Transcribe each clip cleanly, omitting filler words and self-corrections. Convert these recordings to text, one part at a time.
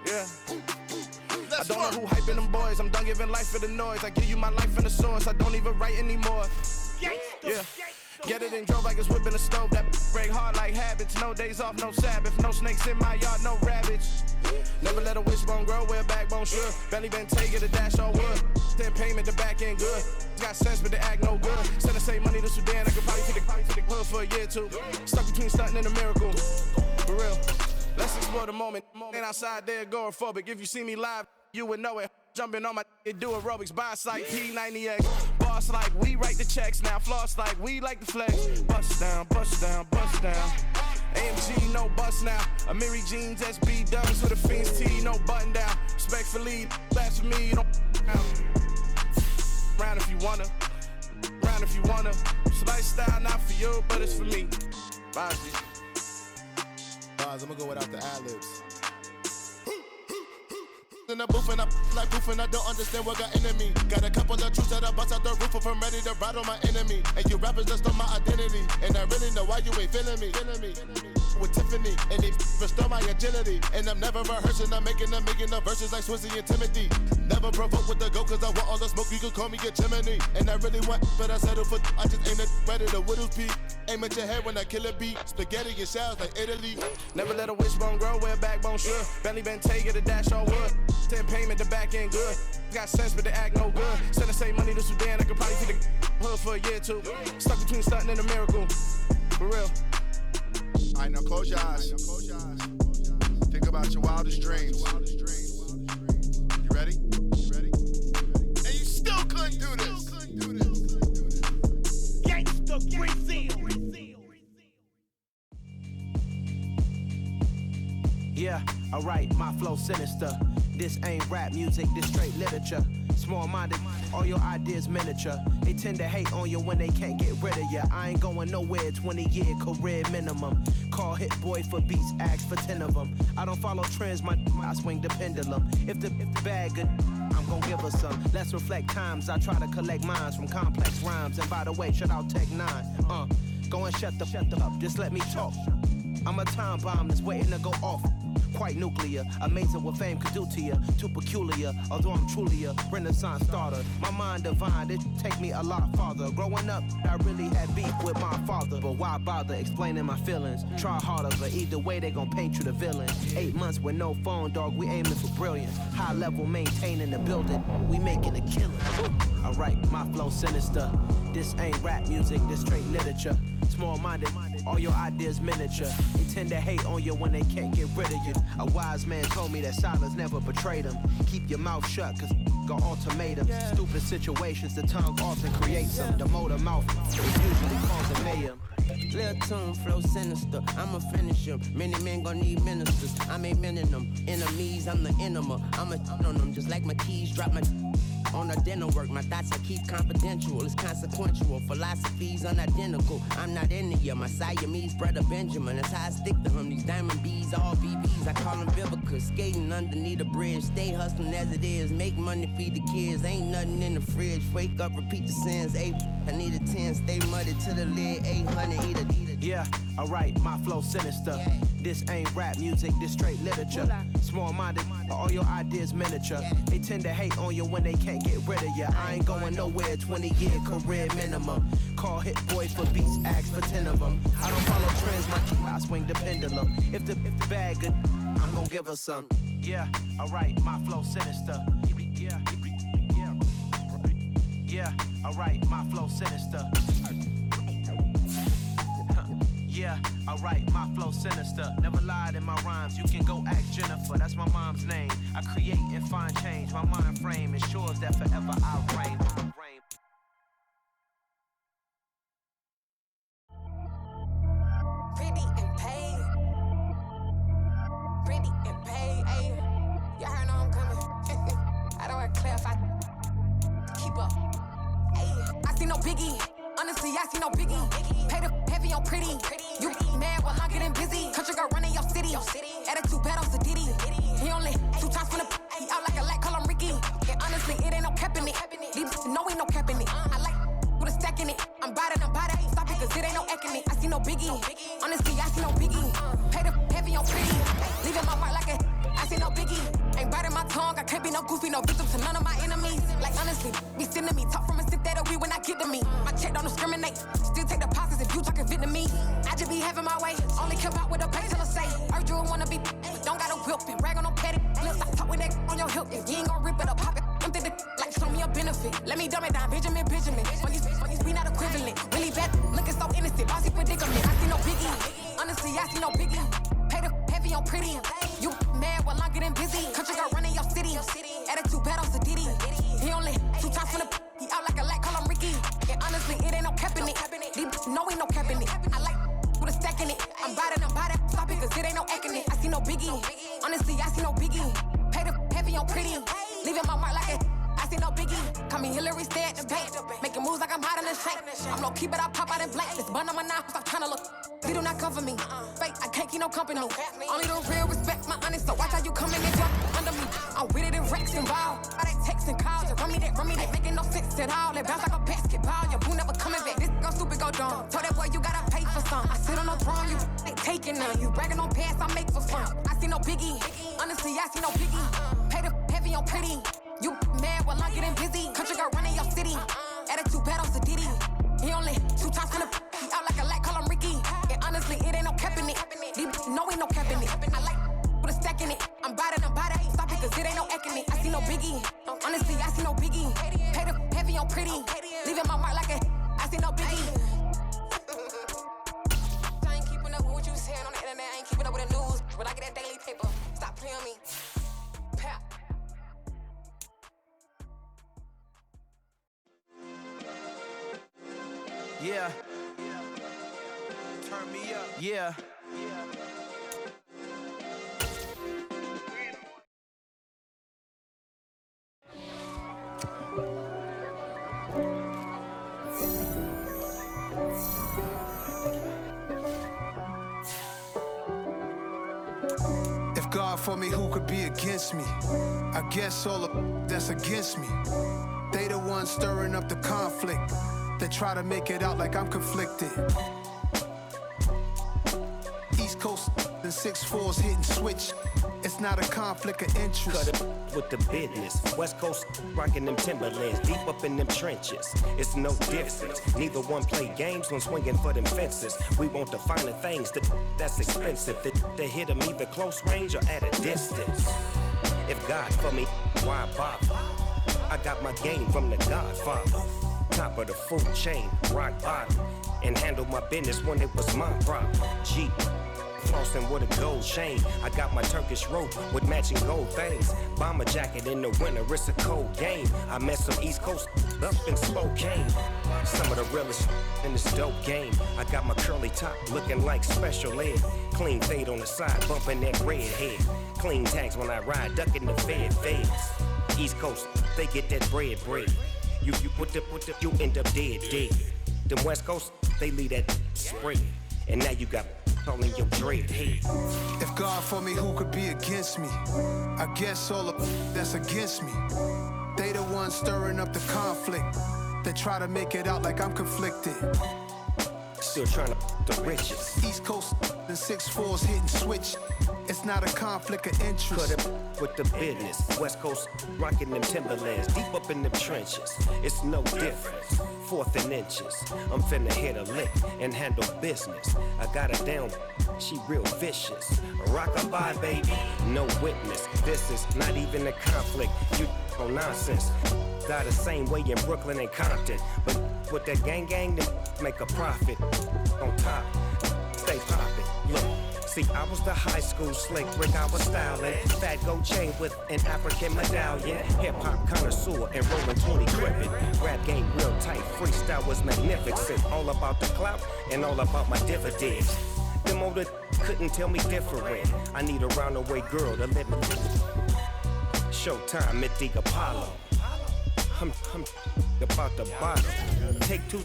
Yeah. I don't know who hyping them boys. I'm done giving life for the noise. I give you my life in the source. I don't even write anymore. Yeah. Get it and drove like it's whipping a stove. That break hard like habits. No days off, no Sabbath. No snakes in my yard, no rabbits. Never let a wishbone grow where a backbone should. Belly been taking a dash on wood. Then payment, the back end good. Got sense, but the act no good. Send the same money to Sudan. I could probably take the hood for a year or two. Stuck between stunting and a miracle. For real. Let's explore the moment. Ain't outside there agoraphobic. If you see me live, you would know it. Jumping on my do aerobics, boss like P90X. Boss like we write the checks now. Floss like we like the flex. Bust down, bust down, bust down. AMG, no bust now. Amiri jeans, SB dumbs with a Fiends T, no button down. Respectfully, that's for me, you don't round if you wanna. Round if you wanna. It's a lifestyle, not for you, but it's for me. Bye, G. I'm gonna go without the ad-libs. In the booth and I like proof and I don't understand what got into me. Got a couple of truths that I bust out the roof if I'm ready to ride on my enemy. And you rappers just stole my identity, and I really know why you ain't feeling me. With Tiffany, and they restore my agility. And I'm never rehearsing, I'm making a million of verses like Swizzy and Timothy. Never provoke with the go, cause I want all the smoke, you can call me a chimney. And I really want, but I settle for, I just aim it ready to whittles peak. Aim at your head when I kill a beat. Spaghetti and shells like Italy. Never let a wishbone grow where a backbone should. Belly been taking a dash on wood. 10 payment, the back end good. Got sense, but the act no good. Send the same money to Sudan, I could probably take the hood for a year or two. Stuck between stunting and a miracle. For real. Alright, now close your eyes. Think about your wildest dreams. You ready? And you still couldn't do this. Gangsta Brazil. Yeah, alright, my flow sinister. This ain't rap music, this straight literature. Small-minded, all your ideas miniature. They tend to hate on you when they can't get rid of you. I ain't going nowhere, 20-year career minimum. Call Hit Boy for beats, ask for 10 of them. I don't follow trends, I swing the pendulum. If the bag good, I'm gon' give her some. Let's reflect times, I try to collect minds from complex rhymes. And by the way, shout out Tech 9. Go and shut the up, just let me talk. I'm a time bomb that's waiting to go off. Quite nuclear, amazing what fame could do to you. Too peculiar, although I'm truly a renaissance starter. My mind divine, it take me a lot farther. Growing up, I really had beef with my father. But why bother explaining my feelings? Try harder, but either way they gon' paint you the villain. 8 months with no phone, dog, we aiming for brilliance. High level maintaining the building, we making a killing. Alright, my flow sinister. This ain't rap music, this straight literature. Small-minded, all your ideas miniature. They tend to hate on you when they can't get rid of you. A wise man told me that silence never betrayed him. Keep your mouth shut, cause got ultimatums. Stupid situations, the tongue often creates them. The motor mouth is usually causing mayhem. Lil' tune, flow sinister, I'ma finish him. Many men gon' need ministers, I'm a men in them. Enemies, I'm the enema, I'ma on them. Just like my keys, drop my on the dinner work. My thoughts I keep confidential, it's consequential. Philosophies unidentical, I'm not in the year. My Siamese brother Benjamin, that's how I stick to him. These diamond bees, all BBs, I call them Vivica. Skating underneath the bridge, stay hustling as it is. Make money, feed the kids, ain't nothing in the fridge. Wake up, repeat the sins, I need a 10, stay muddy to the lid, 800, eat a. Yeah, alright, my flow sinister. This ain't rap music, this straight literature. Small-minded, all your ideas miniature. They tend to hate on you when they can't get rid of you. I ain't going nowhere, 20-year career minimum. Call Hit Boy for beats, ask for 10 of them. I don't follow trends, I swing the pendulum. If the bag good, I'm gon' give her some. Yeah, alright, my flow sinister. Yeah, alright, my flow sinister. Yeah, alright, my flow sinister. Never lied in my rhymes, you can go ask Jennifer, that's my mom's name. I create and find change, my mind frame ensures that forever I'll reign. Pretty and paid. Pretty and paid, ayy. Y'all heard know I'm coming. I don't wear clef, I keep up. Ayy, I see no biggie. Honestly, I see no biggie. Pay the heavy on pretty. You mad while I'm getting busy. Country girl running your city. Attitude bad on Sadiddy. He only 2 times from the he out like a light, call him Ricky. And honestly, it ain't no cap in it. These know ain't no cap in it. I like with a stack in it. I'm bout it. Stop it, cause it ain't no acting it. I see no biggie. Honestly, I see no biggie. Pay the heavy on pretty. Leaving my mark like a I see no biggie. I can't be no goofy, no victim to none of my enemies. Like honestly, be sending me talk from a sip that'll be when I get to me. My check don't discriminate, still take deposits if you talking Vietnamese. I just be having my way, only care about what the payteller say. Heard you wanna be, but don't got a whip and rag on no petty. Let's stop talk with that on your hip. If you ain't gon' rip it or pop it, I'm thinking like show me a benefit. Let me dumb it down, Benjamin. We not equivalent. Really bad, looking so innocent. Bossy predicament. I see no biggie. Honestly, I see no biggie. Pay the heavy on pretty. You mad while I'm getting busy. Country girl running your city. Attitude bad on Sadidi. He only 2 times from the he out like a light, call him Ricky. And honestly, it ain't no cap in it. No, ain't no cap in it. I like with a stack in it. I'm by that. Stop it, cause it ain't no acting it. I see no biggie. Honestly, I see no biggie. Pay the heavy on pretty. Leaving my mark like a I see no biggie. Call me Hillary, stay at the bank. Making moves like I'm hot in the shank. I'm low key, but I pop out in blank. This bun on my knife, stop trying to look. They do not cover me. Fake, I can't keep no company. Only the real respect my honest. So watch how you come in and drop under me. I'm with it and Rex involved. All that text and calls. Run me that. Making no sense at all. They bounce like a basketball. Your boo never coming back. This go stupid, go dumb. Told that boy you gotta pay for some. I sit on no throne, you ain't taking none. You bragging on past, I make for fun. I see no biggie. Honestly, I see no biggie. Pay the heavy on pretty. You mad while I'm getting busy. Country girl running your city. Attitude bad on Sadidi. He only 2 times from the he out like a light, call him Ricky. And honestly, it ain't no cap in it. No, ain't no cap in it. I like with a stack in it. I'm by that. Stop it, cause it ain't no acting it. I see no biggie. Honestly, I see no biggie. Pay the heavy on pretty. Leaving my mark like a I see no biggie. I ain't keeping up with what you saying on the internet. I ain't keeping up with the news. But I get that daily paper. Stop playing me. Pap. Yeah. Turn me up. Yeah. If God for me, who could be against me? I guess all of that's against me. They the ones stirring up the conflict. They try to make it out like I'm conflicted. East Coast and 6'4's hitting switch. It's not a conflict of interest. Cut it with the business. West Coast rocking them Timberlands, deep up in them trenches. It's no difference. Neither one play games when swinging for them fences. We want the finer things that's expensive. That hit them either close range or at a distance. If God for me, why bother? I got my game from the Godfather. Top of the food chain, rock bottom. And handle my business when it was my problem. Jeep, flossing with a gold chain. I got my Turkish rope with matching gold things. Bomber jacket in the winter, it's a cold game. I met some East Coast up in Spokane. Some of the realest in this dope game. I got my curly top looking like special ed. Clean fade on the side, bumping that red head. Clean tags when I ride, ducking the feds. East Coast, they get that bread. You you end up dead. Them West Coast, they leave that spray. And now you got calling your dread head. If God for me, who could be against me? I guess all of that's against me. They the ones stirring up the conflict. They try to make it out like I'm conflicted. Still trying to the riches. East Coast and 6'4's hitting switch. It's not a conflict of interest. Cut it with the business. West Coast rocking them Timberlands, deep up in them trenches. It's no difference. 4th and inches. I'm finna hit a lick and handle business. I got her down, she real vicious. Rock-a-bye, baby, no witness. This is not even a conflict. You on nonsense. Got the same way in Brooklyn and Compton. But with that gang, then make a profit. On top, stay poppin'. Look. See, I was the high school slick Rick, I was styling. Fat gold chain with an African medallion. Hip-hop connoisseur and rolling 20 gripping. Rap game real tight, freestyle was magnificent. All about the clout and all about my dividends. Them older couldn't tell me different. I need a roundaway girl to let me. Showtime at the Apollo. I'm about the bottom. Take 2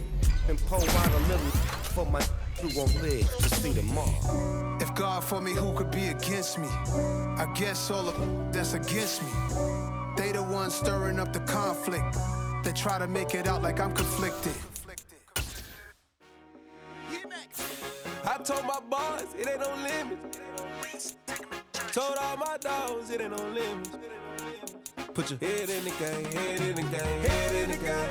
and pull out a little for my who won't live to see tomorrow. If God for me, who could be against me? I guess all of that's against me. They the ones stirring up the conflict. They try to make it out like I'm conflicted. I told my boys it ain't no limit. Told all my dogs it ain't no limit. Put your head in the game, head in the game, head in the game.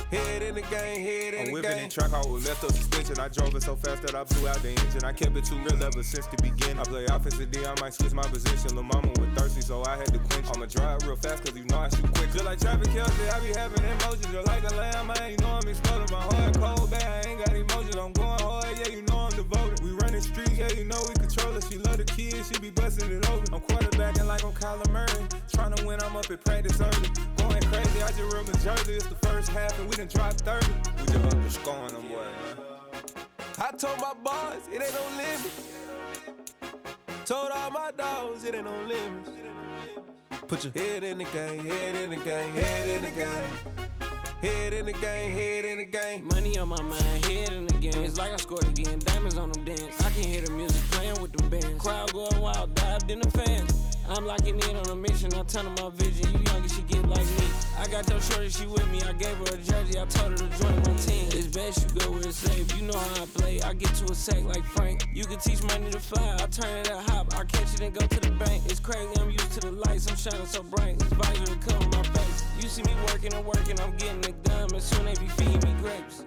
Head in the game, head in the game. I'm whipping in track, I was left up suspension. I drove it so fast that I blew out the engine. I kept it too real ever since the beginning. I play offensive D, I might switch my position. Lil' mama was thirsty, so I had to quench. I'ma drive real fast, cause you know I shoot quick. Just like traffic Kelsey, I be having emotions. Just like a lamb, I ain't know I'm exploding. My heart cold, bad, I ain't got emotions. I'm going hard, yeah, you know I'm devoted. We running streets, yeah, you know we control it. She love the kids, she be busting it over. I'm quarterbacking like I'm Kyler Murray. Trying to win, I'm up at practice early. Going crazy, I just real Jersey. It's the first half and we done dropped 30. We just up to scoring them, boy, man. I told my boys, it ain't no limit. Told all my dogs, it ain't no limit. Put your head in the game, head in the game, head in the game. Head in the game, head in the game. Money on my mind, head in the game. It's like I scored again, diamonds on them dance. I can hear the music playing with them bands. Crowd going wild, dived in the fans. I'm locking in on a mission, I'm turning my vision. You young, she get like me. I got your shorty, she with me. I gave her a jersey, I told her to join my team. It's best you go where it's safe. You know how I play, I get to a sack like Frank. You can teach money to fly, I turn it at hop. I catch it and go to the bank. It's crazy, I'm used to the lights, I'm shining so bright. This visor will cover my face. You see me working and working, I'm getting it done. And soon they be feeding me grapes.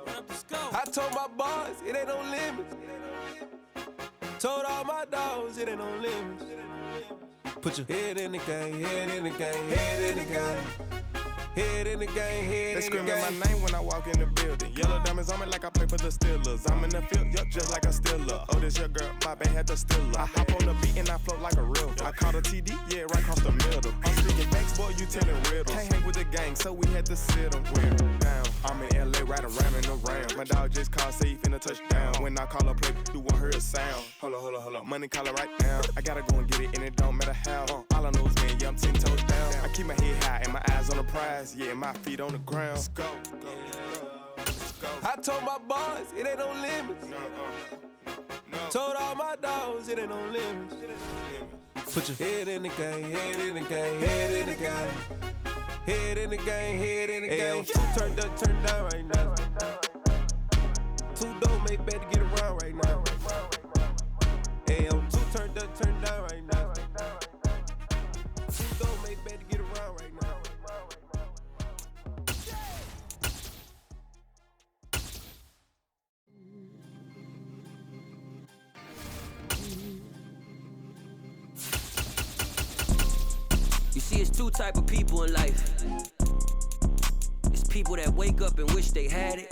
Run up the scope. I told my boys, it ain't no limits. Told all my dogs, it ain't no limits. Put your head in the game, head in the game, head in the game. Head in the game, head in the game. They screaming my name when I walk in the building. Yellow diamonds on me like I play for the Steelers. I'm in the field, yup, just like a Steeler. Oh, this your girl, my bad had the Steeler. I hop on the beat and I float like a river. I caught a TD, yeah, right across the middle. I'm speaking facts, boy, you telling riddles. Can't hang with the gang, so we had to sit them down. I'm in LA, riding around in the Rams. My dog just called, say he finna touchdown. When I call a play, you won't hear a sound. Hold up, money call it right now. I gotta go and get it, and it don't matter how. All I know is, man, yeah, I'm 10 toes down. I keep my head high and my eyes on the prize. Yeah, my feet on the ground. Let's go. I told my boys, it ain't no limits. Told all my dogs, it ain't no limits. Put your head in the game, head in the game, head in the game. Head in the game, head in the game. Turned up, turned down right now. Too dope, make better get around right now. Hey, I'm too turned up, turned down right now. Too dope, make better get around right now. You see, it's two type of people in life. It's people that wake up and wish they had it.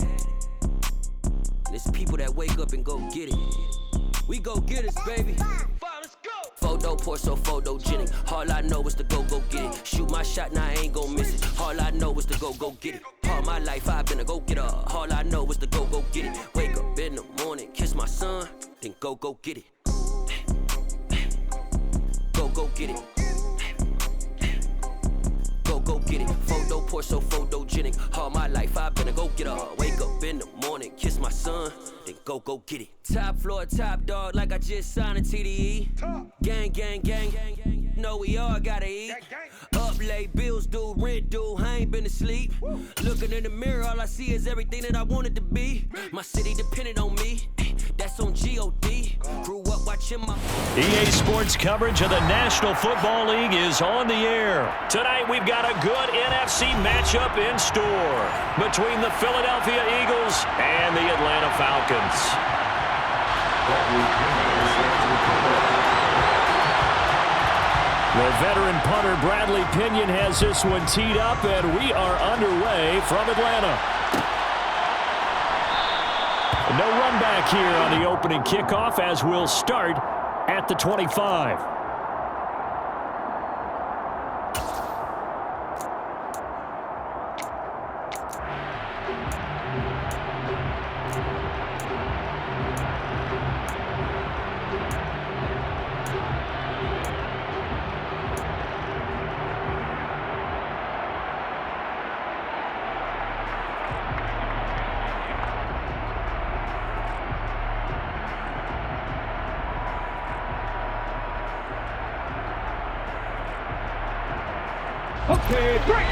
And it's people that wake up and go get it. We go get it, baby. Photo poor, so photogenic. All I know is to go get it. Shoot my shot, now I ain't gon' miss it. All I know is to go get it. All my life I've been a go-getter. All I know is to go get it. Wake up in the morning, kiss my son, then go get it. Go get it. Go get it. Photo poor, so photogenic. All my life I've been a go-getter. Wake up in the morning, kiss my son, then go get it. Top floor, top dog, like I just signed a TDE. Gang, gang, gang, gang, gang. Know we all gotta eat. Up late, bills due, rent due, I ain't been asleep. Looking in the mirror, all I see is everything that I wanted to be. My city depended on me, that's on G.O.D. Grew up watching my... EA Sports coverage of the National Football League is on the air. Tonight we've got a good NFC matchup in store between the Philadelphia Eagles and the Atlanta Falcons. The veteran punter Bradley Pinion has this one teed up, and we are underway from Atlanta. No run back here on the opening kickoff as we'll start at the 25. Okay, break.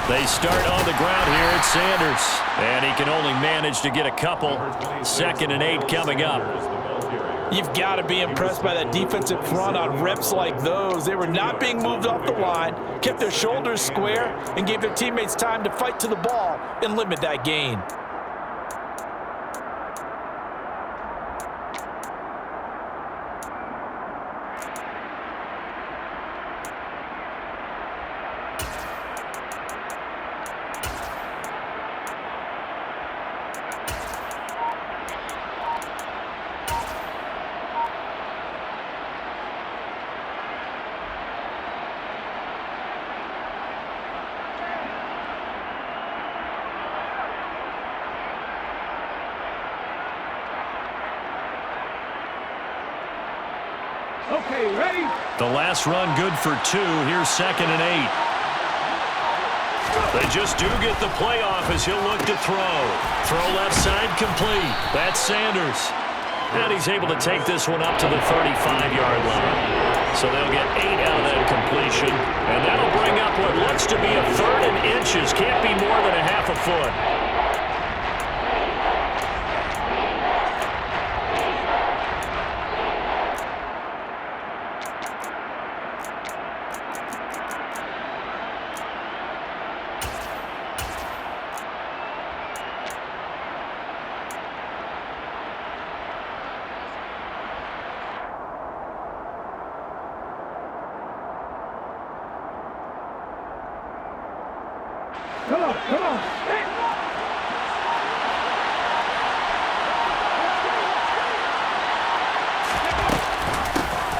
They start on the ground here at Sanders. And he can only manage to get a couple. 2nd and 8 coming up. You've got to be impressed by that defensive front on reps like those. They were not being moved off the line, kept their shoulders square, and gave their teammates time to fight to the ball and limit that gain. Okay, ready? The last run good for 2. Here's 2nd and 8. They just do get the playoff as he'll look to throw. Throw left side complete. That's Sanders. And he's able to take this one up to the 35-yard line. So they'll get 8 out of that completion. And that'll bring up what looks to be a 3rd and inches. Can't be more than a half a foot. Come on.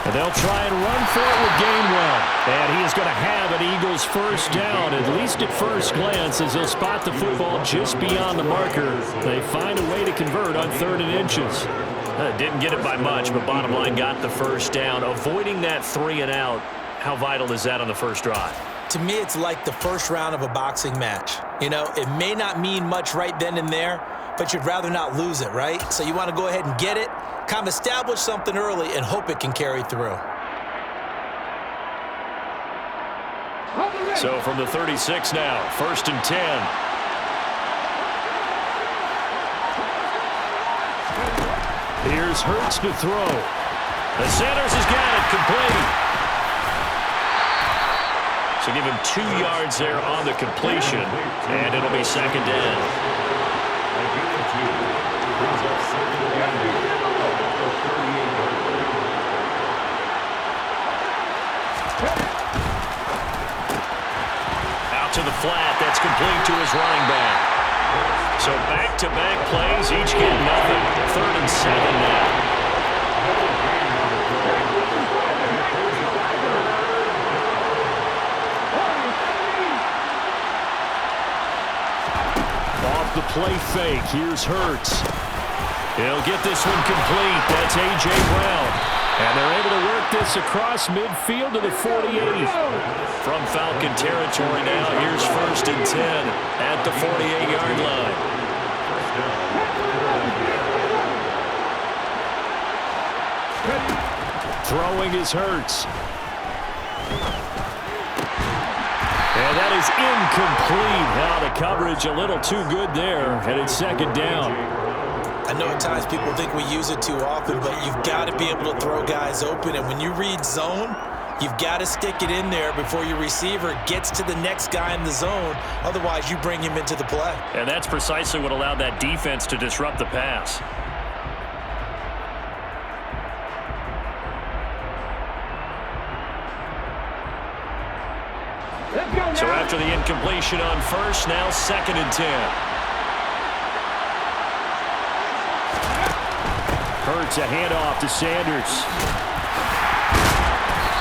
And they'll try and run for it with Gainwell. And he is going to have an Eagles first down, at least at first glance, as he'll spot the football just beyond the marker. They find a way to convert on 3rd and inches. Didn't get it by much, but bottom line got the first down. Avoiding that 3 and out, how vital is that on the first drive? To me, it's like the first round of a boxing match. You know, it may not mean much right then and there, but you'd rather not lose it, right? So you want to go ahead and get it, kind of establish something early, and hope it can carry through. So from the 36 now, 1st and 10. Here's Hurts to throw. And Sanders has got it complete. So give him 2 yards there on the completion, and it'll be 2nd down. Out to the flat, that's complete to his running back. So back-to-back plays, each get nothing. 3rd and 7 now. The play fake. Here's Hurts. He'll get this one complete. That's A.J. Brown. And they're able to work this across midfield to the 48. From Falcon territory now, here's 1st and 10 at the 48-yard line. Throwing is Hurts. And that is incomplete. Now the coverage a little too good there, and it's 2nd down. I know at times people think we use it too often, but you've got to be able to throw guys open. And when you read zone, you've got to stick it in there before your receiver gets to the next guy in the zone. Otherwise, you bring him into the play. And that's precisely what allowed that defense to disrupt the pass. So after the incompletion on 1st, now 2nd and 10. Hurts a handoff to Sanders.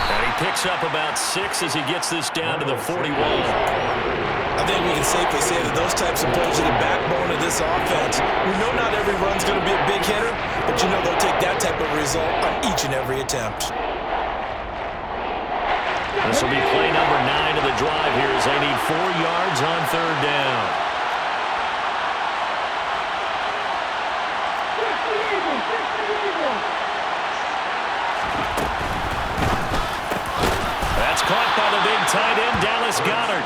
And he picks up about 6 as he gets this down to the 41. I think we can safely say that those types of plays are the backbone of this offense. We know not every run's going to be a big hitter, but you know they'll take that type of result on each and every attempt. This will be play number 9 of the drive here as they need 4 yards on 3rd down. That's caught by the big tight end, Dallas Goedert.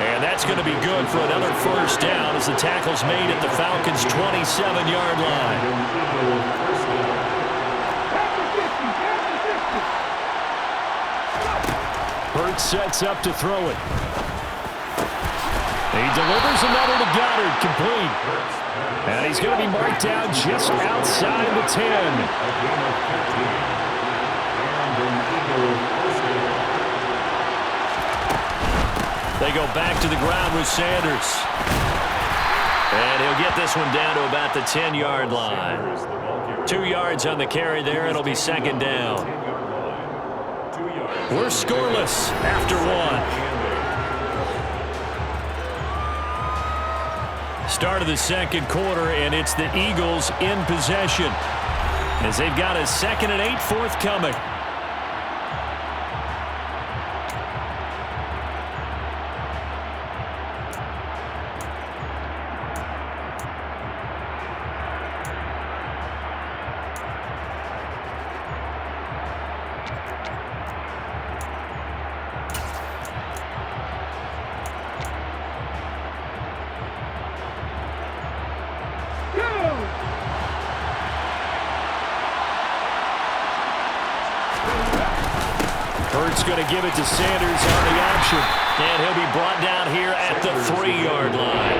And And that's going to be good for another first down as the tackle's made at the Falcons' 27-yard line. Hurts sets up to throw it. He delivers another to Goddard, complete. And he's going to be marked down just outside the 10. They go back to the ground with Sanders. And he'll get this one down to about the 10-yard line. 2 yards on the carry there. It'll be second down. We're scoreless after one. Start of the second quarter, and it's the Eagles in possession as they've got a 2nd and 8 forthcoming. Hurts going to give it to Sanders on the option. And he'll be brought down here at the 3-yard line.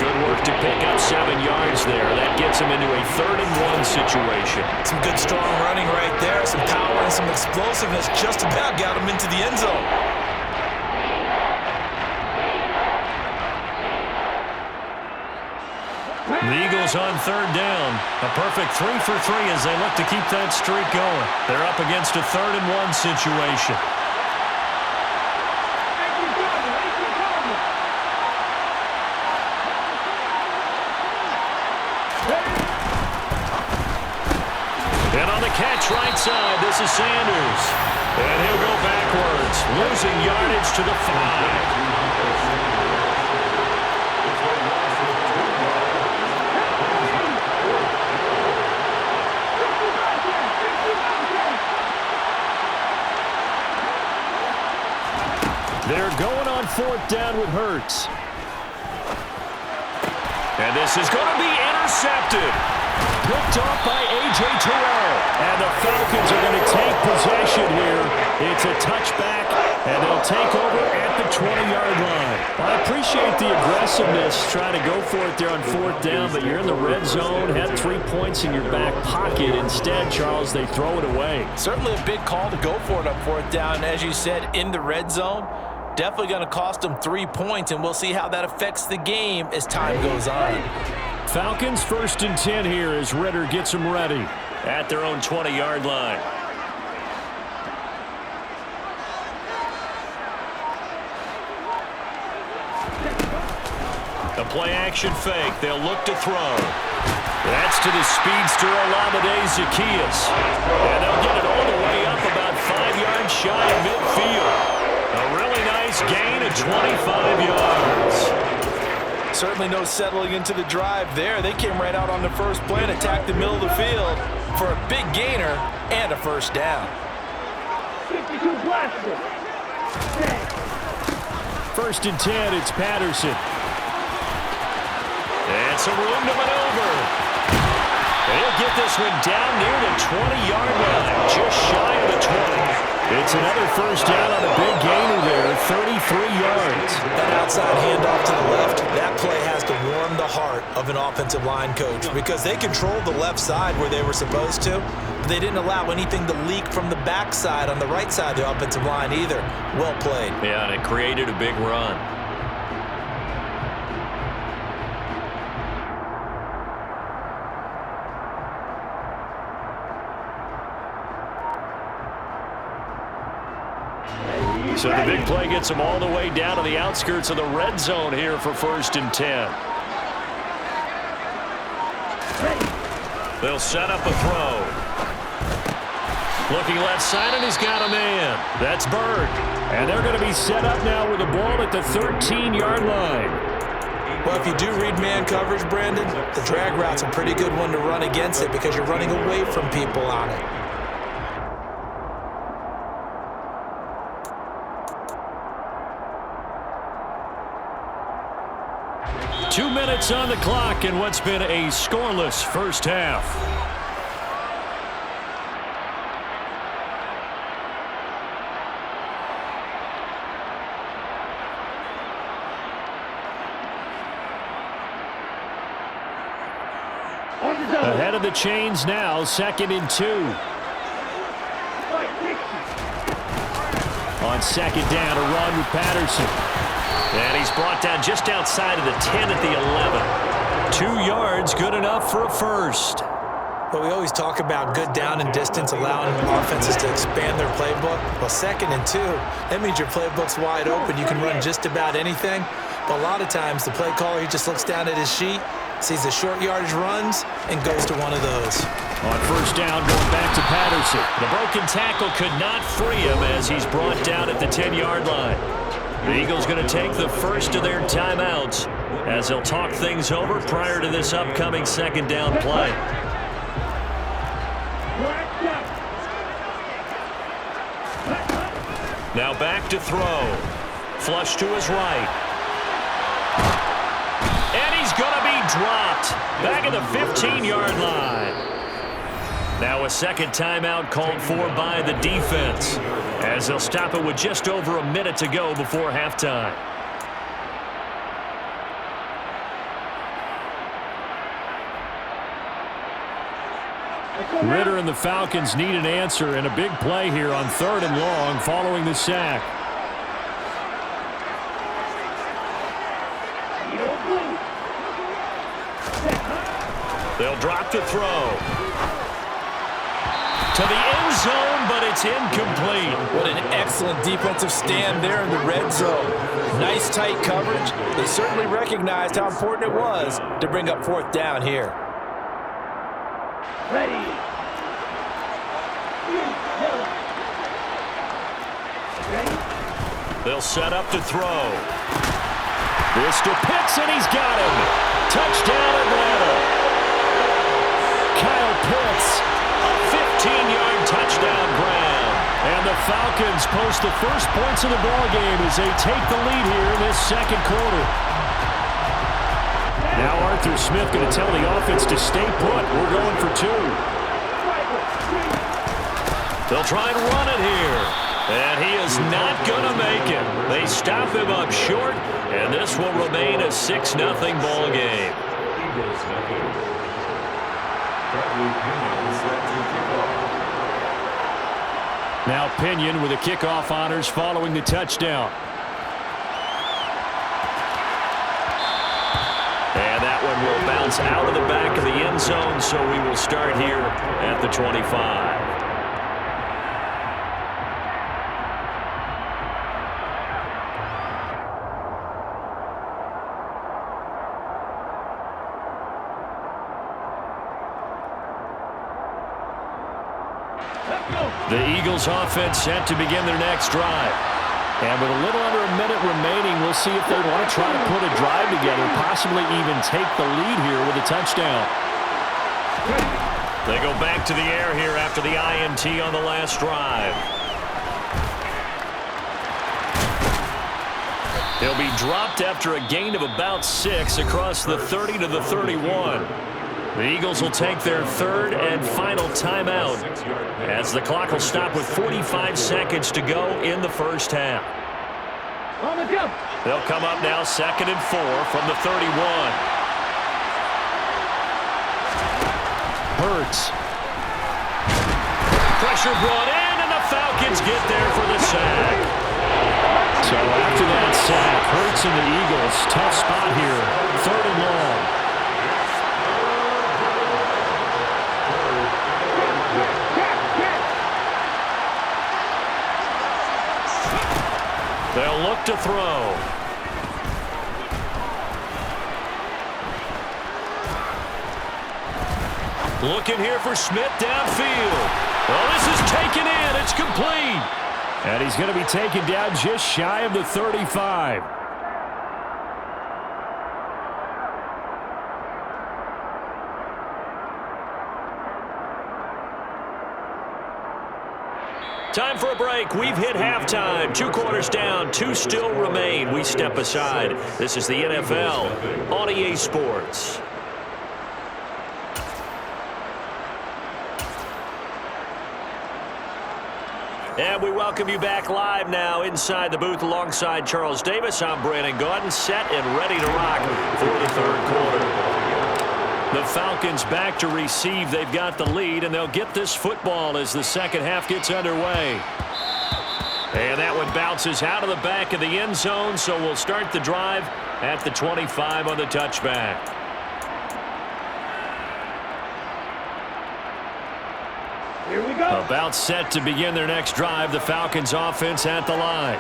Good work to pick up 7 yards there. That gets him into a 3rd and 1 situation. Some good strong running right there. Some power and some explosiveness. Just about got him into the end zone. The Eagles on 3rd down. A perfect 3 for 3 as they look to keep that streak going. They're up against a 3rd and 1 situation. And on the catch right side, this is Sanders. And he'll go backwards, losing yardage to the 5. They're going on 4th down with Hurts. And this is going to be intercepted. Picked off by A.J. Terrell. And the Falcons are going to take possession here. It's a touchback, and they'll take over at the 20-yard line. I appreciate the aggressiveness, trying to go for it there on 4th down, but you're in the red zone, had 3 points in your back pocket. Instead, Charles, they throw it away. Certainly a big call to go for it on 4th down. As you said, in the red zone. Definitely going to cost them 3 points, and we'll see how that affects the game as time goes on. Falcons 1st and 10 here as Ritter gets them ready at their own 20-yard line. A play-action fake. They'll look to throw. That's to the speedster Olamide Zaccheaus. And they'll get it all the way up about 5 yards shy of midfield. A really nice gain of 25 yards. Certainly no settling into the drive there. They came right out on the first play and attacked the middle of the field for a big gainer and a first down. 1st and 10, it's Patterson. And some room to maneuver. They'll get this one down near the 20-yard line, just shy of the 20. It's another first down on a big gainer there, 33 yards. That outside handoff to the left, that play has to warm the heart of an offensive line coach because they controlled the left side where they were supposed to, but they didn't allow anything to leak from the backside on the right side of the offensive line either. Well played. Yeah, and it created a big run. So the big play gets them all the way down to the outskirts of the red zone here for 1st and 10. They'll set up a throw. Looking left side, and he's got a man. That's Bird. And they're going to be set up now with the ball at the 13-yard line. Well, if you do read man coverage, Brandon, the drag route's a pretty good one to run against it because you're running away from people on it. 2 minutes on the clock in what's been a scoreless first half. Ahead of the chains now, 2nd and 2. On 2nd down, a run with Patterson. And he's brought down just outside of the 10 at the 11. 2 yards, good enough for a first. Well, we always talk about good down and distance, allowing offenses to expand their playbook. Well, 2nd and 2, that means your playbook's wide open. You can run just about anything. But a lot of times, the play caller, he just looks down at his sheet, sees the short yardage runs, and goes to one of those. On 1st down, going back to Patterson. The broken tackle could not free him as he's brought down at the 10-yard line. The Eagles going to take the first of their timeouts as they'll talk things over prior to this upcoming 2nd down play. Now back to throw. Flush to his right. And he's going to be dropped back at the 15-yard line. Now a 2nd timeout called for by the defense as they'll stop it with just over a minute to go before halftime. Ritter and the Falcons need an answer and a big play here on 3rd and long following the sack. They'll drop the throw. To the end zone, but it's incomplete. What an excellent defensive stand there in the red zone. Nice tight coverage. They certainly recognized how important it was to bring up 4th down here. Ready. They'll set up to throw. This to Pitts, and he's got him. Touchdown, Atlanta. Kyle Pitts. 15-yard touchdown grab. And the Falcons post the first points of the ballgame as they take the lead here in this 2nd quarter. Now Arthur Smith going to tell the offense to stay put. We're going for 2. They'll try and run it here. And he is not going to make it. They stop him up short, and this will remain a 6-0 ball game. Now Pinion with the kickoff honors following the touchdown. And that one will bounce out of the back of the end zone, so we will start here at the 25. The Eagles offense set to begin their next drive. And with a little under a minute remaining, we'll see if they want to try to put a drive together, possibly even take the lead here with a touchdown. They go back to the air here after the INT on the last drive. He'll be dropped after a gain of about 6 across the 30 to the 31. The Eagles will take their 3rd and final timeout as the clock will stop with 45 seconds to go in the first half. They'll come up now 2nd and 4 from the 31. Hurts. Pressure brought in, and the Falcons get there for the sack. So after that sack, Hurts and the Eagles, tough spot here, 3rd and long. They'll look to throw. Looking here for Smith downfield. Well, this is taken in. It's complete. And he's going to be taken down just shy of the 35. Time for a break. We've hit halftime. 2 quarters down, 2 still remain. We step aside. This is the NFL on EA Sports. And we welcome you back live now inside the booth alongside Charles Davis. I'm Brandon Gaudin, set and ready to rock for the third quarter. The Falcons back to receive. They've got the lead, and they'll get this football as the second half gets underway. And that one bounces out of the back of the end zone, so we'll start the drive at the 25 on the touchback. Here we go. About set to begin their next drive. The Falcons offense at the line.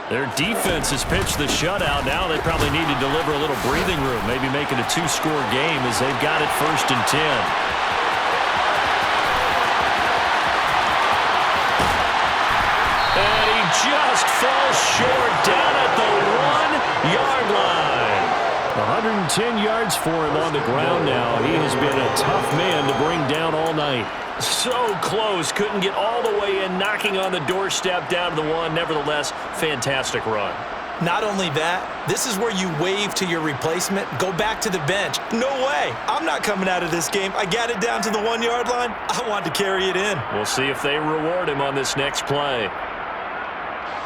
Their defense has pitched the shutout. Now they probably need to deliver a little breathing room, maybe make it a 2-score game as they've got it 1st and 10. And he just falls short down at the 1-yard line. 110 yards for him on the ground now. He has been a tough man to bring down all night. So close, couldn't get all the way in, knocking on the doorstep down to the 1. Nevertheless, fantastic run. Not only that, this is where you wave to your replacement, go back to the bench. No way, I'm not coming out of this game. I got it down to the 1-yard line. I wanted to carry it in. We'll see if they reward him on this next play.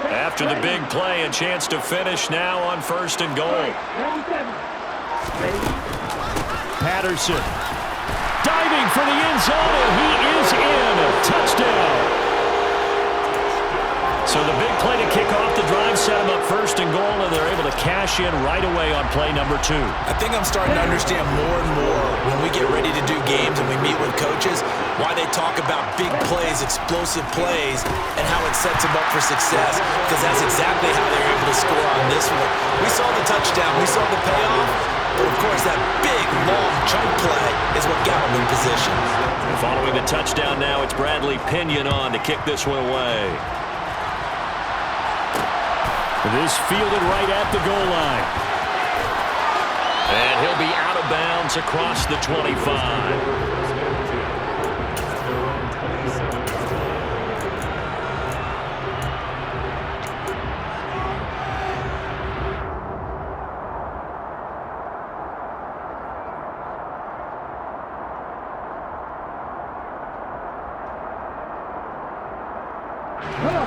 After the big play, a chance to finish now on 1st and goal. Patterson. Diving for the end zone, and he is in. Touchdown. So the big play to kick off the drive set them up 1st and goal, and they're able to cash in right away on play number 2. I think I'm starting to understand more and more when we get ready to do games and we meet with coaches why they talk about big plays, explosive plays, and how it sets them up for success, because that's exactly how they're able to score on this one. We saw the touchdown. We saw the payoff. But, of course, that big, long chunk play is what got him in position. And following the touchdown now, it's Bradley Pinion on to kick this one away. This fielded right at the goal line. And he'll be out of bounds across the 25.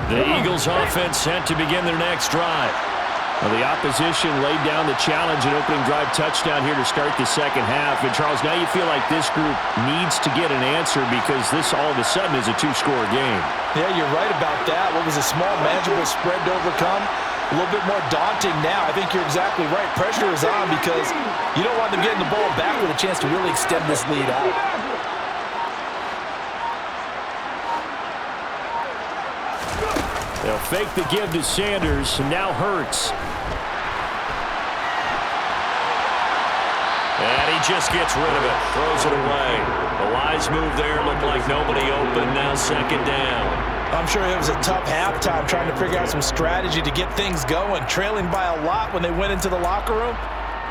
The Eagles offense sent to begin their next drive. Well, the opposition laid down the challenge and opening drive touchdown here to start the second half. And, Charles, now you feel like this group needs to get an answer because this all of a sudden is a 2-score game. Yeah, you're right about that. What was a small, manageable spread to overcome, a little bit more daunting now. I think you're exactly right. Pressure is on because you don't want them getting the ball back with a chance to really extend this lead out. They'll fake the give to Sanders, and now Hurts. And he just gets rid of it, throws it away. The wise move there, looked like nobody open, now 2nd down. I'm sure it was a tough halftime trying to figure out some strategy to get things going, trailing by a lot when they went into the locker room.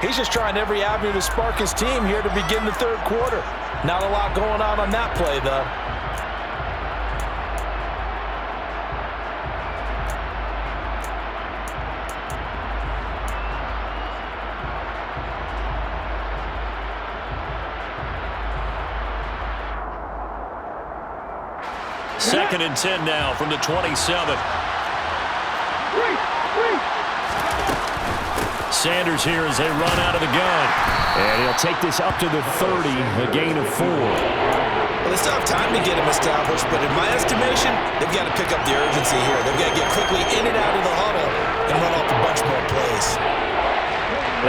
He's just trying every avenue to spark his team here to begin the third quarter. Not a lot going on that play, though. Second and 10 now from the 27. Sanders here as they run out of the gun. And he'll take this up to the 30, a gain of 4. Well, they still have time to get him established, but in my estimation, they've got to pick up the urgency here. They've got to get quickly in and out of the huddle and run off a bunch more plays.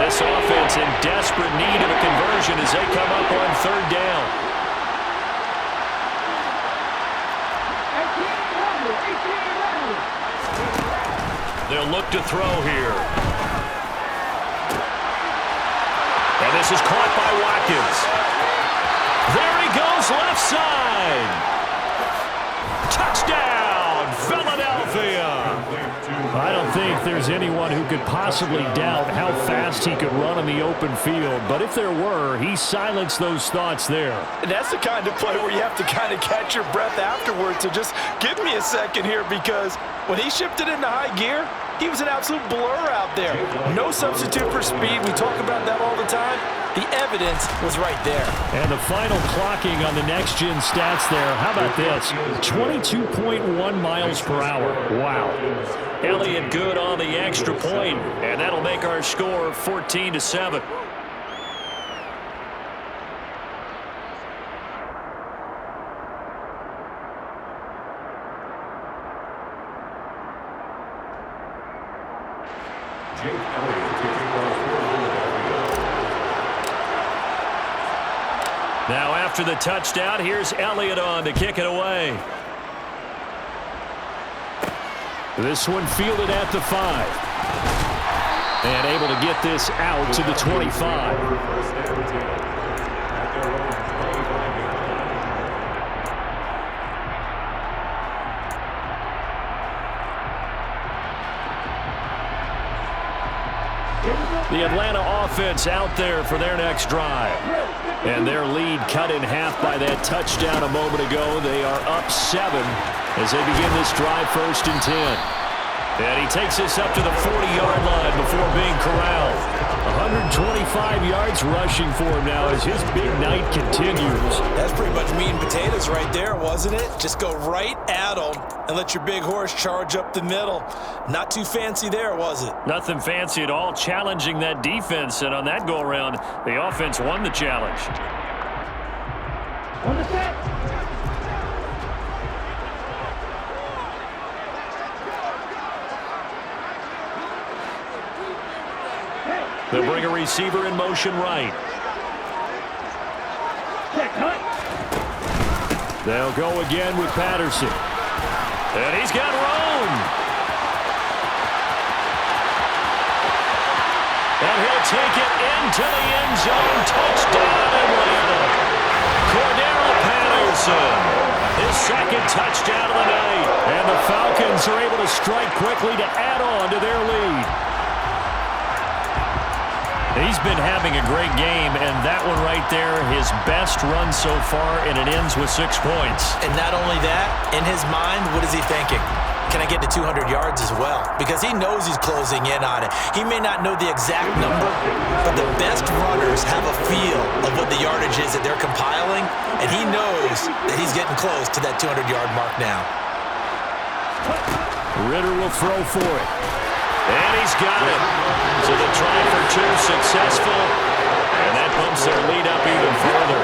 This offense in desperate need of a conversion as they come up on 3rd down. They'll look to throw here. And this is caught by Watkins. There he goes, left side. Touchdown, Philadelphia. I don't think there's there's anyone who could possibly doubt how fast he could run on the open field. But if there were, he silenced those thoughts there. And that's the kind of play where you have to kind of catch your breath afterwards. So just give me a second here, because when he shifted into high gear, he was an absolute blur out there. No substitute for speed. We talk about that all the time. The evidence was right there. And the final clocking on the next-gen stats there. How about this? 22.1 miles per hour. Wow. Elliott good on the extra point, and that'll make our score 14-7. Now after the touchdown, here's Elliott on to kick it away. This one fielded at the 5. And able to get this out to the 25. The Atlanta offense out there for their next drive. And their lead cut in half by that touchdown a moment ago. They are up 7 as they begin this drive, 1st and 10. And he takes this up to the 40-yard line before being corralled. 125 yards rushing for him now as his big night continues. That's pretty much meat and potatoes right there, wasn't it? Just go right at him and let your big horse charge up the middle. Not too fancy there, was it? Nothing fancy at all, challenging that defense. And on that go-around, the offense won the challenge. On the set. They'll bring a receiver in motion right. They'll go again with Patterson. And he's got room. And he'll take it into the end zone. Touchdown, Atlanta. Cordero Patterson. His 2nd touchdown of the night. And the Falcons are able to strike quickly to add on to their lead. He's been having a great game, and that one right there, his best run so far, and it ends with 6 points. And not only that, in his mind, what is he thinking? Can I get to 200 yards as well? Because he knows he's closing in on it. He may not know the exact number, but the best runners have a feel of what the yardage is that they're compiling, and he knows that he's getting close to that 200-yard mark now. Ritter will throw for it. And he's got it. So the try for 2 successful. And that bumps their lead up even further.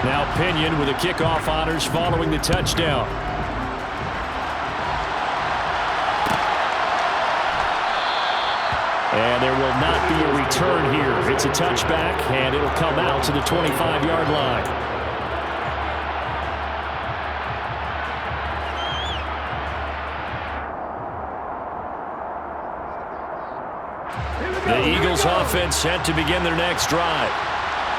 Now Pinion with the kickoff honors following the touchdown. And there will not be a return here. It's a touchback, and it'll come out to the 25-yard line. The Eagles offense set to begin their next drive.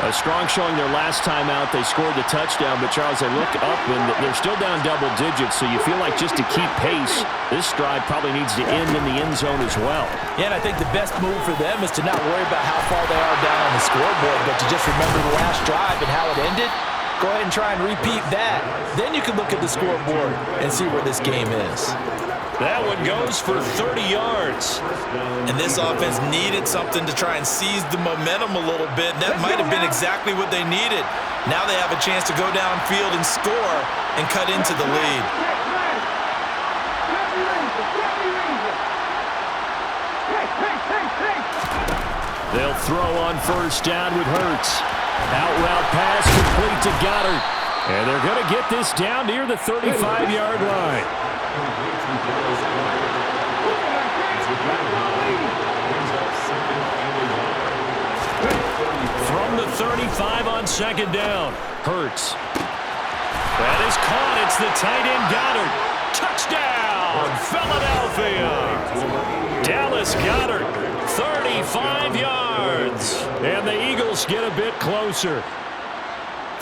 A strong showing their last time out. They scored the touchdown, but Charles, they look up and they're still down double digits, so you feel like just to keep pace, this drive probably needs to end in the end zone as well. Yeah, and I think the best move for them is to not worry about how far they are down on the scoreboard, but to just remember the last drive and how it ended. Go ahead and try and repeat that. Then you can look at the scoreboard and see where this game is. That one goes for 30 yards. And this offense needed something to try and seize the momentum a little bit. That might have been exactly what they needed. Now they have a chance to go downfield and score and cut into the lead. They'll throw on 1st down with Hurts. Out route pass complete to Goddard. And they're going to get this down near the 35-yard line. From the 35 on 2nd down, Hurts. That is caught. It's the tight end Goddard. Touchdown, Philadelphia. Dallas Goddard, 35 yards. And the Eagles get a bit closer.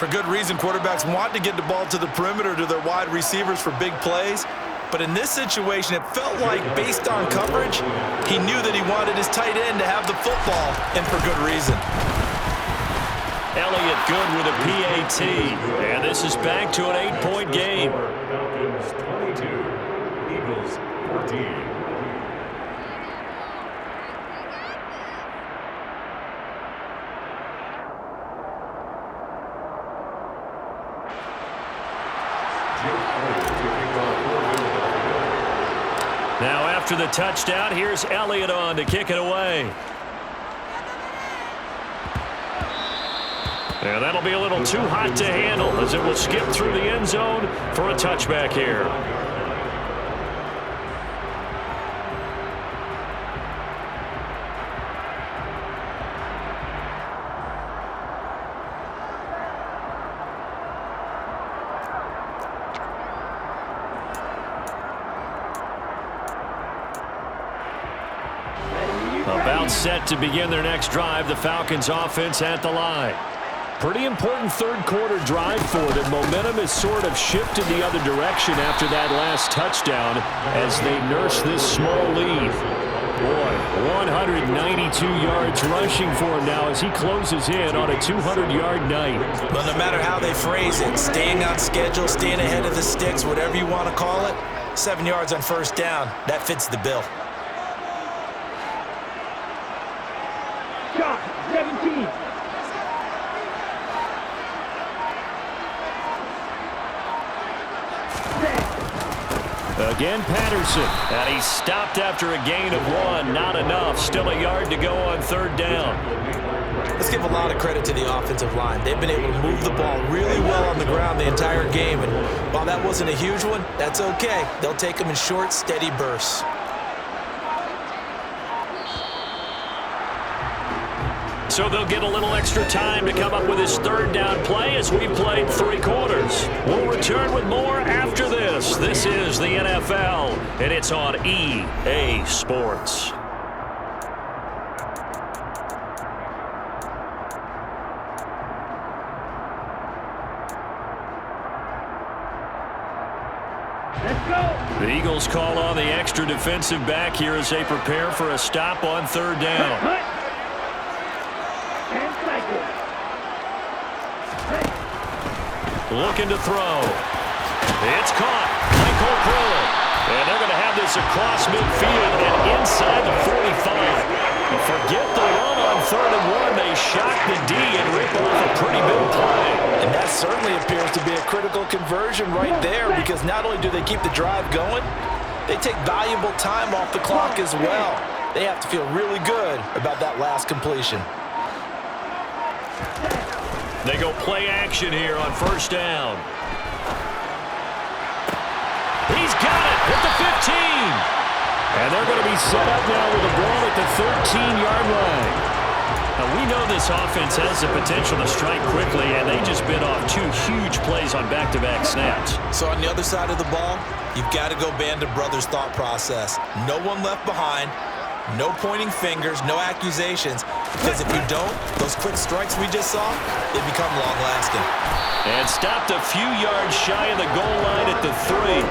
For good reason, quarterbacks want to get the ball to the perimeter to their wide receivers for big plays. But in this situation, it felt like, based on coverage, he knew that he wanted his tight end to have the football, and for good reason. Elliott good with a PAT. And this is back to an 8-point game. Falcons 22, Eagles 14. Now after the touchdown, here's Elliott on to kick it away. And that'll be a little too hot to handle as it will skip through the end zone for a touchback here. About set to begin their next drive, the Falcons offense at the line. Pretty important third quarter drive for them. Momentum has sort of shifted the other direction after that last touchdown as they nurse this small lead. Boy, 192 yards rushing for him now as he closes in on a 200-yard night. But no matter how they phrase it, staying on schedule, staying ahead of the sticks, whatever you want to call it, 7 yards on first down, that fits the bill. Shot 17. Again, Patterson. And he's stopped after a gain of 1. Not enough. Still a yard to go on third down. Let's give a lot of credit to the offensive line. They've been able to move the ball really well on the ground the entire game. And while that wasn't a huge one, that's okay. They'll take them in short, steady bursts. So they'll get a little extra time to come up with his third down play as we played 3 quarters. We'll return with more after this. This is the NFL, and it's on EA Sports. Let's go. The Eagles call on the extra defensive back here as they prepare for a stop on third down. Looking to throw. It's caught. Michael Crowell. And they're going to have this across midfield and inside the 45. Forget the run on 3rd and 1. They shock the D and rip off a pretty big play. And that certainly appears to be a critical conversion right there because not only do they keep the drive going, they take valuable time off the clock as well. They have to feel really good about that last completion. They go play action here on first down. He's got it at the 15. And they're going to be set up now with a ball at the 13-yard line. Now, we know this offense has the potential to strike quickly, and they just bit off 2 huge plays on back-to-back snaps. So on the other side of the ball, you've got to go Band of Brothers thought process. No one left behind. No pointing fingers, no accusations, because if you don't, those quick strikes we just saw, they become long-lasting. And stopped a few yards shy of the goal line at the 3.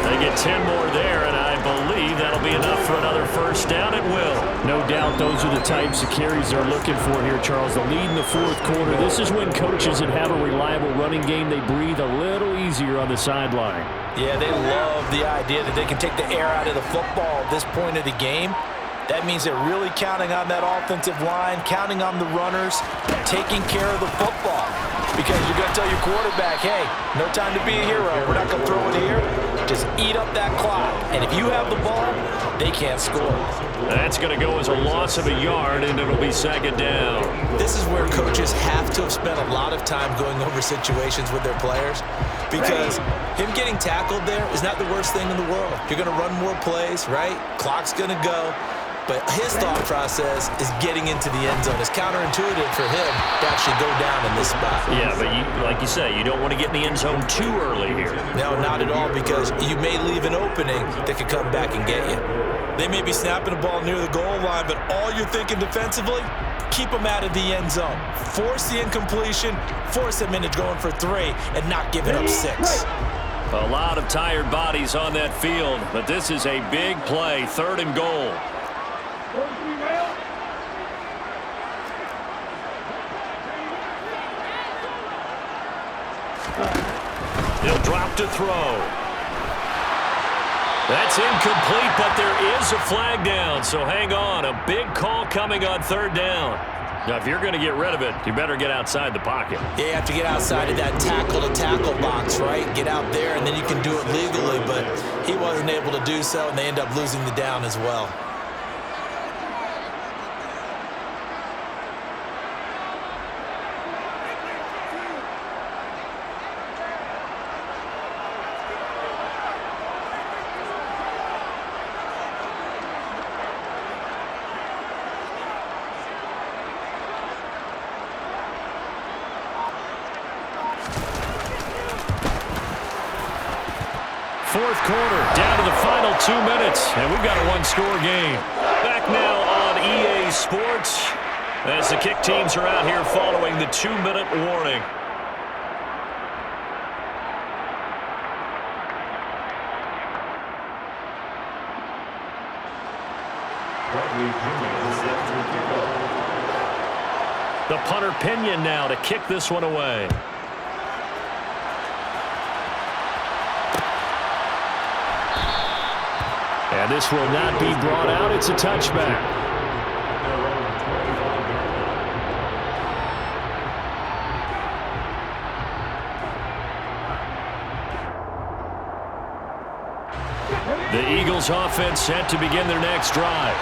They get 10 more there, and I believe that'll be enough for another first down. It will. No doubt those are the types of carries they're looking for here, Charles. The lead in the 4th quarter. This is when coaches that have a reliable running game, they breathe a little easier on the sideline. Yeah, they love the idea that they can take the air out of the football at this point of the game. That means they're really counting on that offensive line, counting on the runners, taking care of the football. Because you're going to tell your quarterback, hey, no time to be a hero. We're not going to throw it here. Just eat up that clock. And if you have the ball, they can't score. That's going to go as a loss of a yard, and it'll be 2nd down. This is where coaches have to have spent a lot of time going over situations with their players. Because him getting tackled there is not the worst thing in the world. You're going to run more plays, right? Clock's going to go. But his thought process is getting into the end zone. It's counterintuitive for him to actually go down in this spot. Yeah, but like you say, you don't want to get in the end zone too early here. No, not at all, because you may leave an opening that could come back and get you. They may be snapping the ball near the goal line, but all you're thinking defensively, keep them out of the end zone. Force the incompletion, force them into going for 3, and not giving up 6. A lot of tired bodies on that field, but this is a big play, 3rd and goal. He'll drop to throw. That's incomplete, but there is a flag down, so hang on. A big call coming on 3rd down. Now, if you're going to get rid of it, you better get outside the pocket. Yeah, you have to get outside of that tackle-to-tackle box, right? Get out there, and then you can do it legally, but he wasn't able to do so, and they end up losing the down as well. Fourth quarter, down to the final 2 minutes, and we've got a one-score game. Back now on EA Sports as the kick teams are out here following the 2-minute warning. The punter Pinion now to kick this one away. And this will not be brought out. It's a touchback. The Eagles offense set to begin their next drive.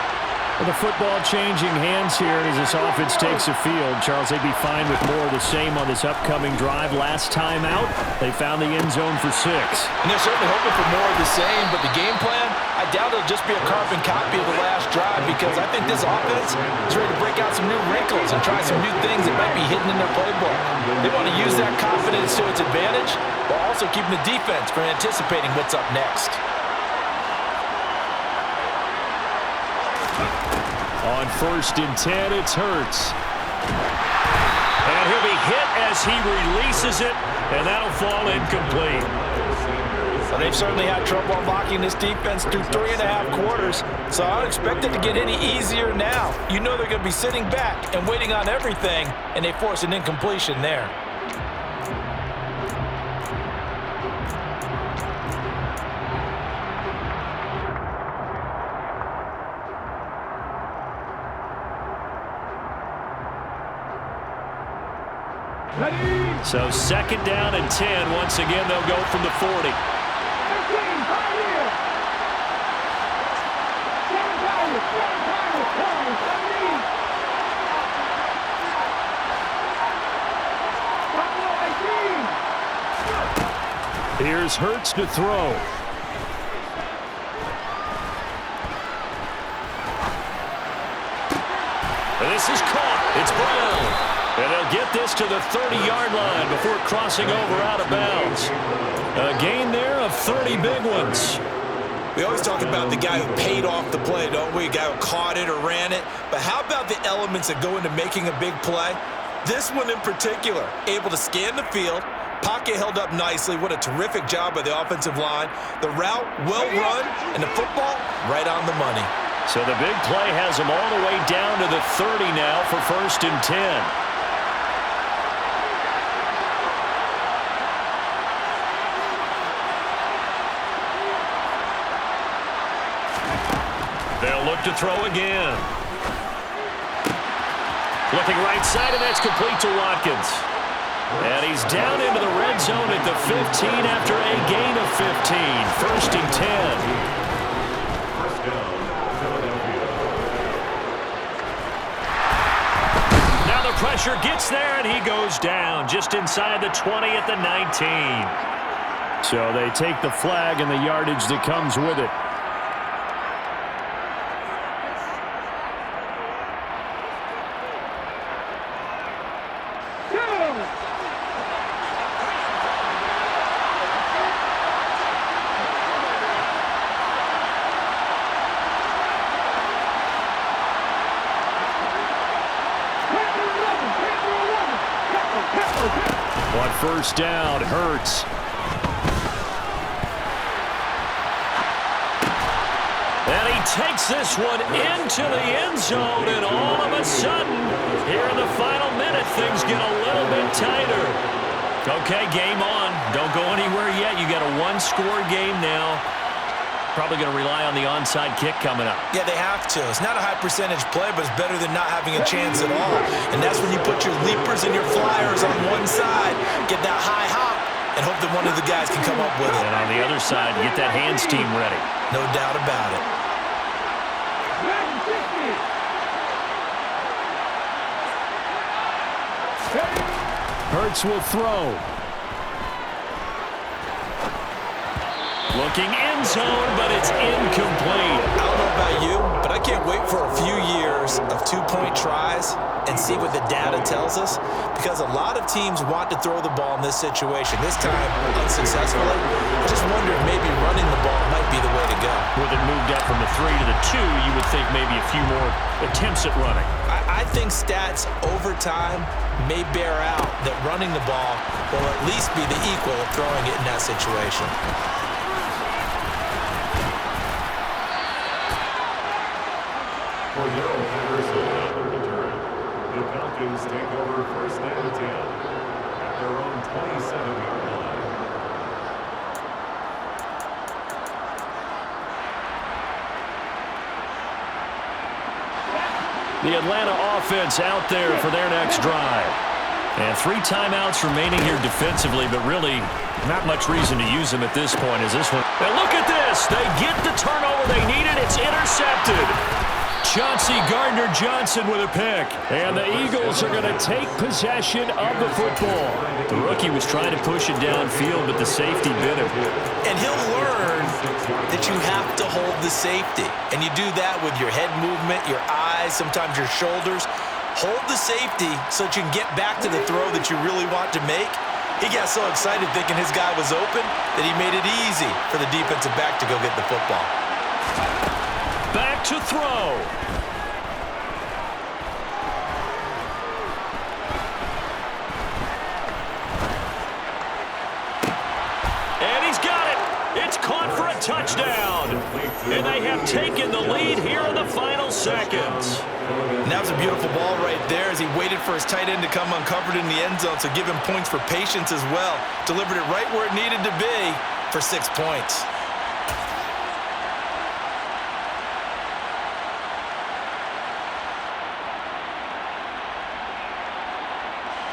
Well, the football changing hands here as this offense takes the field. Charles, they'd be fine with more of the same on this upcoming drive. Last time out, they found the end zone for 6. And they're certainly hoping for more of the same, but the game plan, I doubt it'll just be a carbon copy of the last drive because I think this offense is ready to break out some new wrinkles and try some new things that might be hidden in their playbook. They want to use that confidence to its advantage while also keeping the defense from anticipating what's up next. On 1st and 10, it's Hurts. And he'll be hit as he releases it, and that'll fall incomplete. Well, they've certainly had trouble unlocking this defense through 3.5 quarters, so I don't expect it to get any easier now. You know they're going to be sitting back and waiting on everything, and they force an incompletion there. So 2nd down and 10. Once again, they'll go from the 40. Here's Hurts to throw. And this is caught. It's Brown. And they'll get this to the 30-yard line before crossing over out of bounds. A gain there of 30 big ones. We always talk about the guy who paid off the play, don't we? The guy who caught it or ran it. But how about the elements that go into making a big play? This one in particular, able to scan the field, pocket held up nicely. What a terrific job by the offensive line. The route, well run, and the football, right on the money. So the big play has them all the way down to the 30 now for 1st and 10. They'll look to throw again. Looking right side, and that's complete to Watkins. And he's down into the red zone at the 15 after a gain of 15. 1st and 10. Now the pressure gets there, and he goes down just inside the 20 at the 19. So they take the flag and the yardage that comes with it. first down. Hurts. And he takes this one into the end zone, and all of a sudden, here in the final minute, things get a little bit tighter. Okay, game on. Don't go anywhere yet. You got a one-score game now. Probably going to rely on the onside kick coming up. Yeah, they have to. It's not a high-percentage play, but it's better than not having a chance at all. And that's when you put your leapers and your flyers on one side, get that high hop, and hope that one of the guys can come up with it. And on the other side, get that hands team ready. No doubt about it. Hurts will throw. Looking end zone, but it's incomplete. I don't know about you, but I can't wait for a few years of two-point tries and see what the data tells us, because a lot of teams want to throw the ball in this situation. This time, unsuccessfully. I just wonder if maybe running the ball might be the way to go. With it moved up from the 3 to the 2, you would think maybe a few more attempts at running. I think stats over time may bear out that running the ball will at least be the equal of throwing it in that situation. For Darrell Patterson at their return, the Falcons take over first and 10 at their own 27-yard line. The Atlanta offense out there for their next drive. And 3 timeouts remaining here defensively, but really not much reason to use them at this point as this one. And look at this. They get the turnover they needed. It's intercepted. Chauncey Gardner-Johnson with a pick. And the Eagles are going to take possession of the football. The rookie was trying to push it downfield, but the safety bit him. And he'll learn that you have to hold the safety. And you do that with your head movement, your eyes, sometimes your shoulders. Hold the safety so that you can get back to the throw that you really want to make. He got so excited thinking his guy was open that he made it easy for the defensive back to go get the football. Back to throw. And he's got it. It's caught for a touchdown. And they have taken the lead here in the final seconds. And that was a beautiful ball right there as he waited for his tight end to come uncovered in the end zone, so give him points for patience as well. Delivered it right where it needed to be for 6 points.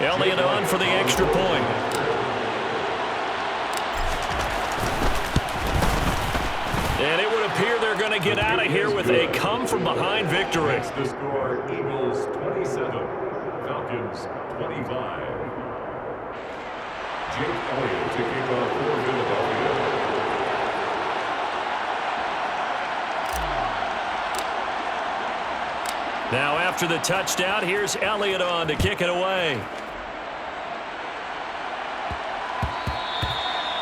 Elliott on for the extra point. And it would appear they're going to get out of here with a come-from-behind victory. That's the score, Eagles 27, Falcons 25. Jake Elliott to kick off for Philadelphia. Now after the touchdown, here's Elliott on to kick it away.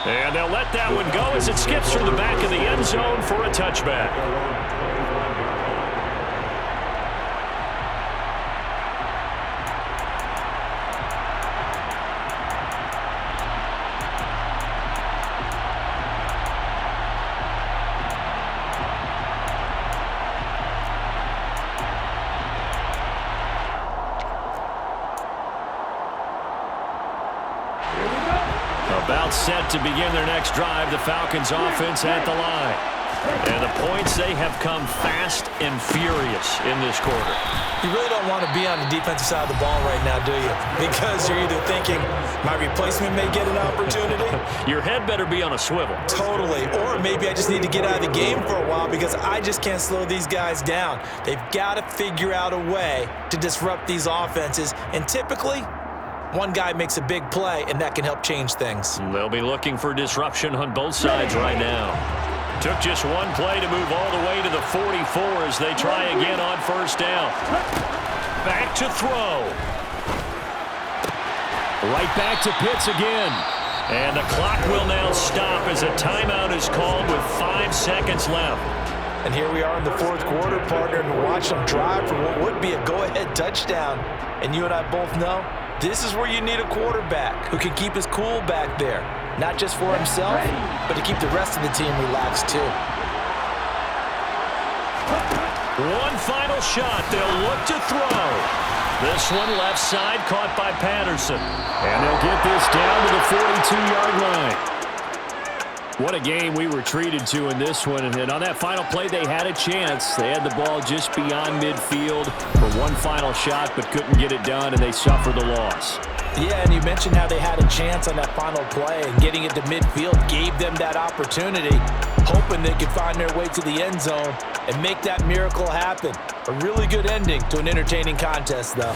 And they'll let that one go as it skips through the back of the end zone for a touchback. About set to begin their next drive, the Falcons offense at the line. And the points, they have come fast and furious in this quarter. You really don't want to be on the defensive side of the ball right now, do you? Because you're either thinking, my replacement may get an opportunity. Your head better be on a swivel. Totally. Or maybe I just need to get out of the game for a while because I just can't slow these guys down. They've got to figure out a way to disrupt these offenses. And typically, one guy makes a big play, and that can help change things. They'll be looking for disruption on both sides right now. Took just one play to move all the way to the 44 as they try again on first down. Back to throw. Right back to Pitts again. And the clock will now stop as a timeout is called with 5 seconds left. And here we are in the fourth quarter, partner, and watch them drive for what would be a go-ahead touchdown. And you and I both know This is where you need a quarterback who can keep his cool back there. Not just for himself, but to keep the rest of the team relaxed too. One final shot. They'll look to throw. This one left side caught by Patterson. And they'll get this down to the 42-yard line. What a game we were treated to in this one. And on that final play, they had a chance. They had the ball just beyond midfield for one final shot, but couldn't get it done, and they suffered the loss. Yeah, and you mentioned how they had a chance on that final play, and getting it to midfield gave them that opportunity, hoping they could find their way to the end zone and make that miracle happen. A really good ending to an entertaining contest, though.